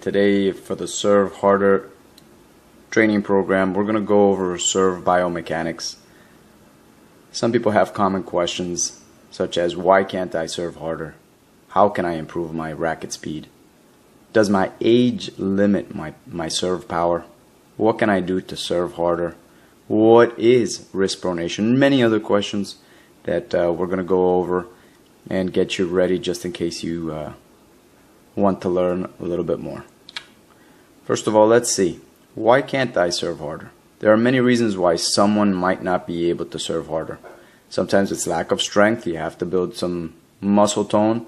Today for the Serve Harder training program, we're going to go over serve biomechanics. Some people have common questions such as, why can't I serve harder? How can I improve my racket speed? Does my age limit my serve power? What can I do to serve harder? What is wrist pronation? Many other questions that we're going to go over and get you ready just in case you want to learn a little bit more. First of all, let's see. Why can't I serve harder? There are many reasons why someone might not be able to serve harder. Sometimes it's lack of strength. You have to build some muscle tone.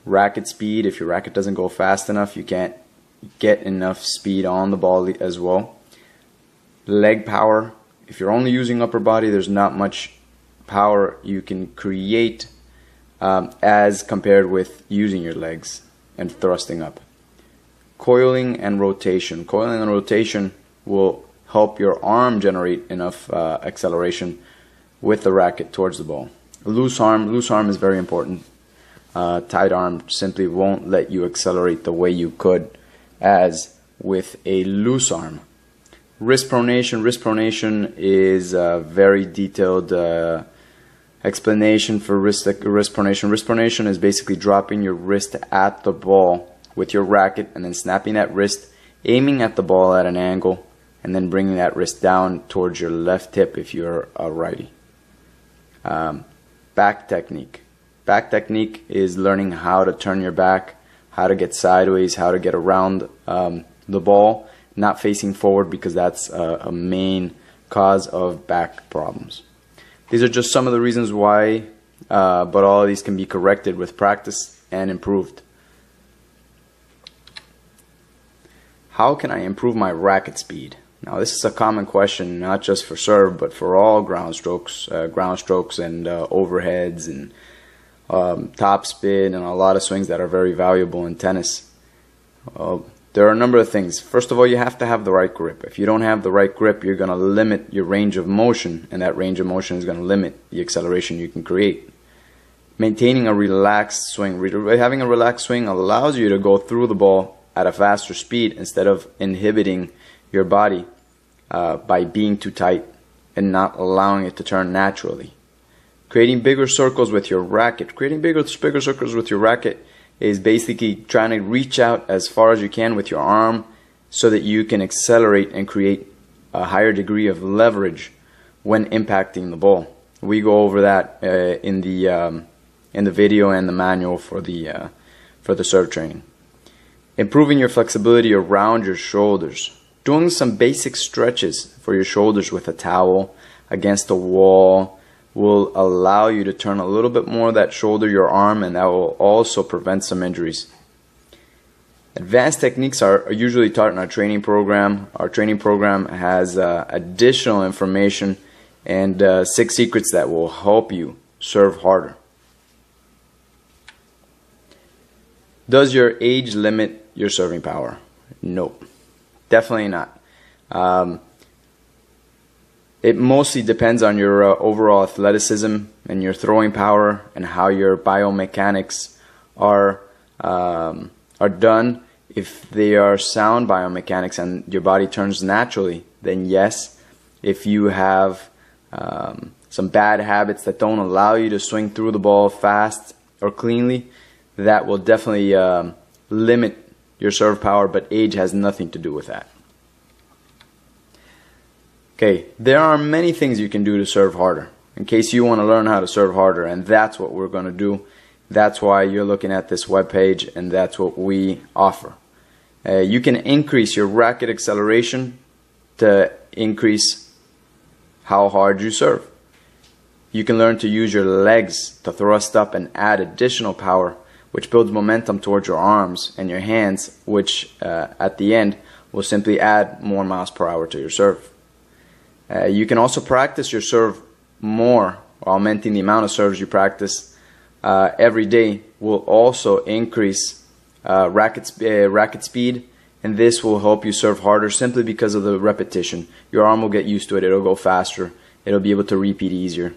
Racket speed. If your racket doesn't go fast enough, you can't get enough speed on the ball as well. Leg power. If you're only using upper body, there's not much power you can create as compared with using your legs and thrusting up. Coiling and rotation. Coiling and rotation will help your arm generate enough acceleration with the racket towards the ball. Loose arm is very important. Tight arm simply won't let you accelerate the way you could as with a loose arm. Wrist pronation. Wrist pronation is a very detailed explanation for wrist pronation. Wrist pronation is basically dropping your wrist at the ball with your racket and then snapping that wrist, aiming at the ball at an angle, and then bringing that wrist down towards your left hip if you're a righty. Back technique. Back technique is learning how to turn your back, how to get sideways, how to get around the ball, not facing forward, because that's a main cause of back problems. These are just some of the reasons why, but all of these can be corrected with practice and improved. How can I improve my racket speed? Now, this is a common question, not just for serve, but for all ground strokes and overheads and top spin and a lot of swings that are very valuable in tennis. There are a number of things. First of all, you have to have the right grip. If you don't have the right grip, you're going to limit your range of motion, and that range of motion is going to limit the acceleration you can create. Maintaining a relaxed swing. Having a relaxed swing allows you to go through the ball at a faster speed instead of inhibiting your body by being too tight and not allowing it to turn naturally. Creating bigger circles with your racket. Creating bigger circles with your racket is basically trying to reach out as far as you can with your arm so that you can accelerate and create a higher degree of leverage when impacting the ball. We go over that in the video and the manual for the serve training. Improving your flexibility around your shoulders. Doing some basic stretches for your shoulders with a towel against a wall will allow you to turn a little bit more of that shoulder, your arm, and that will also prevent some injuries. Advanced techniques are usually taught in our training program. Our training program has additional information and 6 secrets that will help you serve harder. Does your age limit your serving power? Nope, definitely not. It mostly depends on your overall athleticism and your throwing power and how your biomechanics are done. If they are sound biomechanics and your body turns naturally, then yes. If you have some bad habits that don't allow you to swing through the ball fast or cleanly, that will definitely limit your serve power, but age has nothing to do with that. Okay, there are many things you can do to serve harder in case you want to learn how to serve harder, and that's what we're going to do. That's why you're looking at this webpage, and that's what we offer. You can increase your racket acceleration to increase how hard you serve. You can learn to use your legs to thrust up and add additional power, which builds momentum towards your arms and your hands, which at the end will simply add more miles per hour to your serve. You can also practice your serve more, augmenting the amount of serves you practice every day will also increase racket speed, and this will help you serve harder simply because of the repetition. Your arm will get used to it, it'll go faster, it'll be able to repeat easier.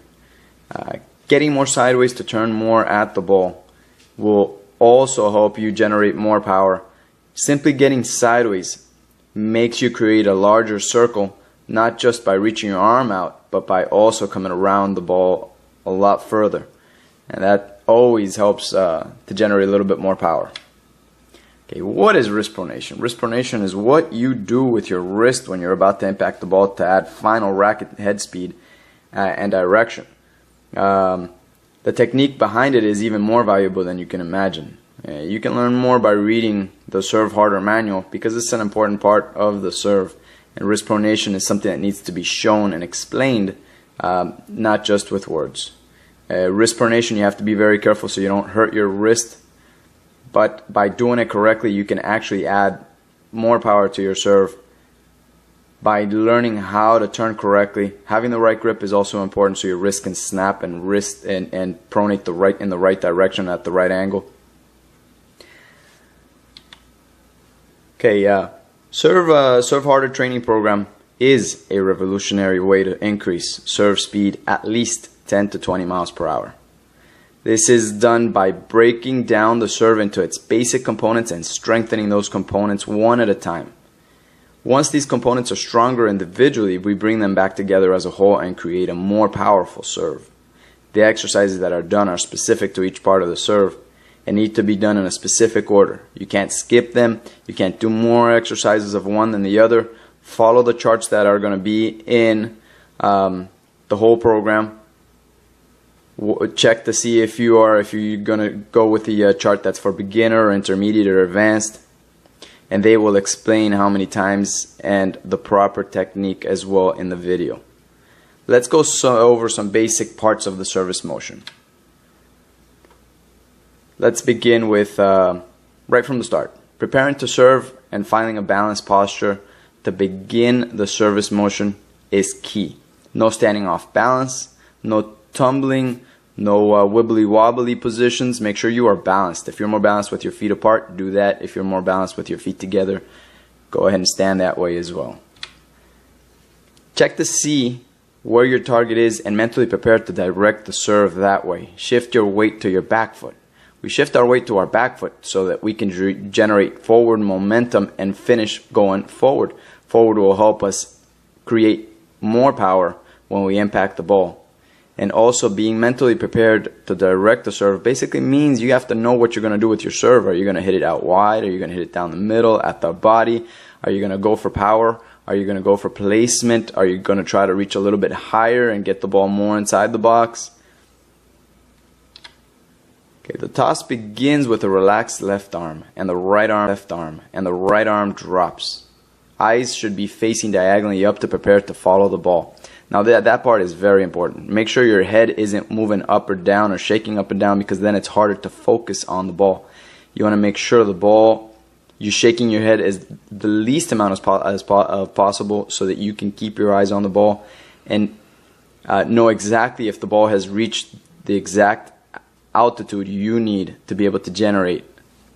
Getting more sideways to turn more at the ball will also help you generate more power Simply getting sideways makes you create a larger circle, not just by reaching your arm out, but by also coming around the ball a lot further. And that always helps to generate a little bit more power. Okay, what is wrist pronation? Wrist pronation is what you do with your wrist when you're about to impact the ball to add final racket head speed and direction. The technique behind it is even more valuable than you can imagine. You can learn more by reading the Serve Harder manual because it's an important part of the serve. And wrist pronation is something that needs to be shown and explained, not just with words. Wrist pronation, you have to be very careful so you don't hurt your wrist. But by doing it correctly, you can actually add more power to your serve. By learning how to turn correctly, having the right grip is also important so your wrist can snap and pronate in the right direction at the right angle. Okay, Serve Harder training program is a revolutionary way to increase serve speed at least 10 to 20 miles per hour. This is done by breaking down the serve into its basic components and strengthening those components one at a time. Once these components are stronger individually, we bring them back together as a whole and create a more powerful serve. The exercises that are done are specific to each part of the serve and need to be done in a specific order. You can't skip them. You can't do more exercises of one than the other. Follow the charts that are going to be in the whole program. Check to see if you're going to go with the chart that's for beginner, intermediate, or advanced, and they will explain how many times and the proper technique as well in the video. Let's go over some basic parts of the service motion. Let's begin with right from the start. Preparing to serve and finding a balanced posture to begin the service motion is key. No standing off balance, no tumbling, no wibbly wobbly positions. Make sure you are balanced. If you're more balanced with your feet apart, do that. If you're more balanced with your feet together, go ahead and stand that way as well. Check to see where your target is and mentally prepare to direct the serve that way. Shift your weight to your back foot. We shift our weight to our back foot so that we can generate forward momentum and finish going forward. Forward will help us create more power when we impact the ball. And also being mentally prepared to direct the serve basically means you have to know what you're going to do with your serve. Are you going to hit it out wide? Are you going to hit it down the middle, at the body? Are you going to go for power? Are you going to go for placement? Are you going to try to reach a little bit higher and get the ball more inside the box? Okay, the toss begins with a relaxed left arm and the right arm, and the right arm drops. Eyes should be facing diagonally up to prepare to follow the ball. Now that part is very important. Make sure your head isn't moving up or down or shaking up and down because then it's harder to focus on the ball. You want to make sure the ball, you're shaking your head as the least amount as possible so that you can keep your eyes on the ball and know exactly if the ball has reached the exact altitude you need to be able to generate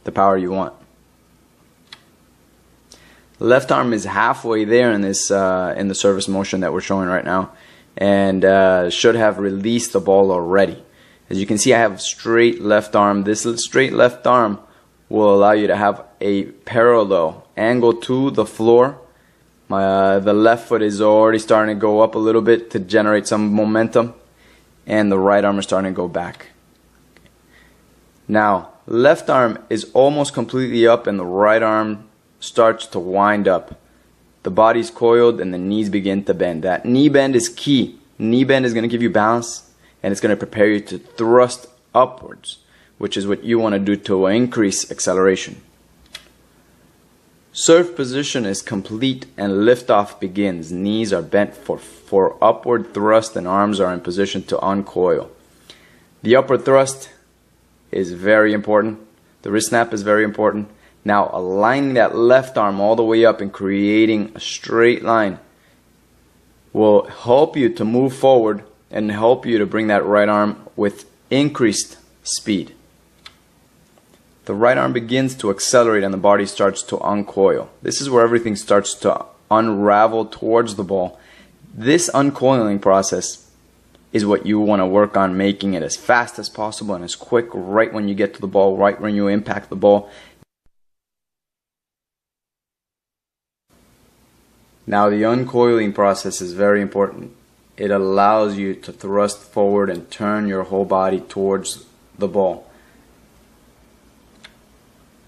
the power you want. The left arm is halfway there in this in the service motion that we're showing right now, and should have released the ball already. As you can see, I have straight left arm. This straight left arm will allow you to have a parallel angle to the floor. The left foot is already starting to go up a little bit to generate some momentum, and the right arm is starting to go back. Now, left arm is almost completely up and the right arm starts to wind up. The body's coiled and the knees begin to bend. That knee bend is key. Knee bend is going to give you balance and it's going to prepare you to thrust upwards, which is what you want to do to increase acceleration. Serve position is complete and liftoff begins. Knees are bent for upward thrust and arms are in position to uncoil. The upward thrust is very important. The wrist snap is very important. Now aligning that left arm all the way up and creating a straight line will help you to move forward and help you to bring that right arm with increased speed. The right arm begins to accelerate and the body starts to uncoil. This is where everything starts to unravel towards the ball. This uncoiling process is what you want to work on, making it as fast as possible and as quick right when you get to the ball, right when you impact the ball. Now the uncoiling process is very important. It allows you to thrust forward and turn your whole body towards the ball.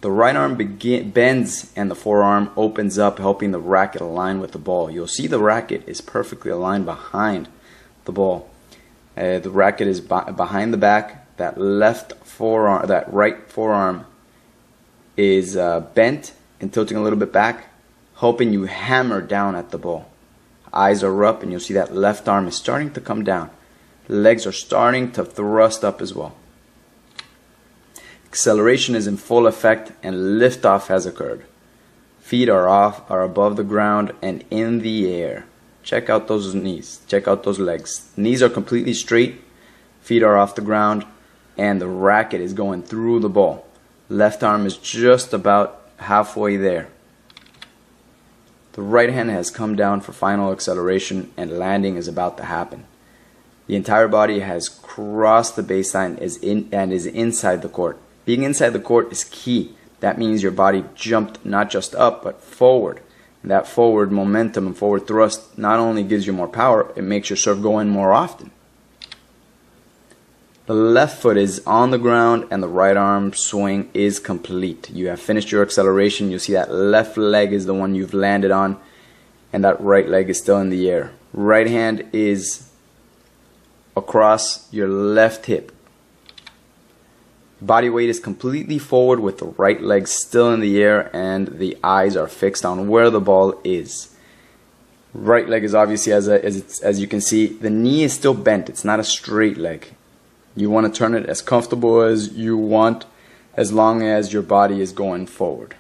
The right arm bends and the forearm opens up, helping the racket align with the ball. You'll see the racket is perfectly aligned behind the ball. The racket is behind the back. That right forearm is bent and tilting a little bit back, helping you hammer down at the ball. Eyes are up and you'll see that left arm is starting to come down. Legs are starting to thrust up as well. Acceleration is in full effect and liftoff has occurred. Feet are above the ground and in the air. Check out those knees. Check out those legs. Knees are completely straight. Feet are off the ground and the racket is going through the ball. Left arm is just about halfway there. The right hand has come down for final acceleration and landing is about to happen. The entire body has crossed the baseline and is inside the court. Being inside the court is key. That means your body jumped not just up but forward. And that forward momentum and forward thrust not only gives you more power, it makes your serve go in more often. The left foot is on the ground and the right arm swing is complete. You have finished your acceleration. You'll see that left leg is the one you've landed on and that right leg is still in the air. Right hand is across your left hip. Body weight is completely forward with the right leg still in the air and the eyes are fixed on where the ball is. Right leg is obviously, as you can see, the knee is still bent. It's not a straight leg. You want to turn it as comfortable as you want as long as your body is going forward.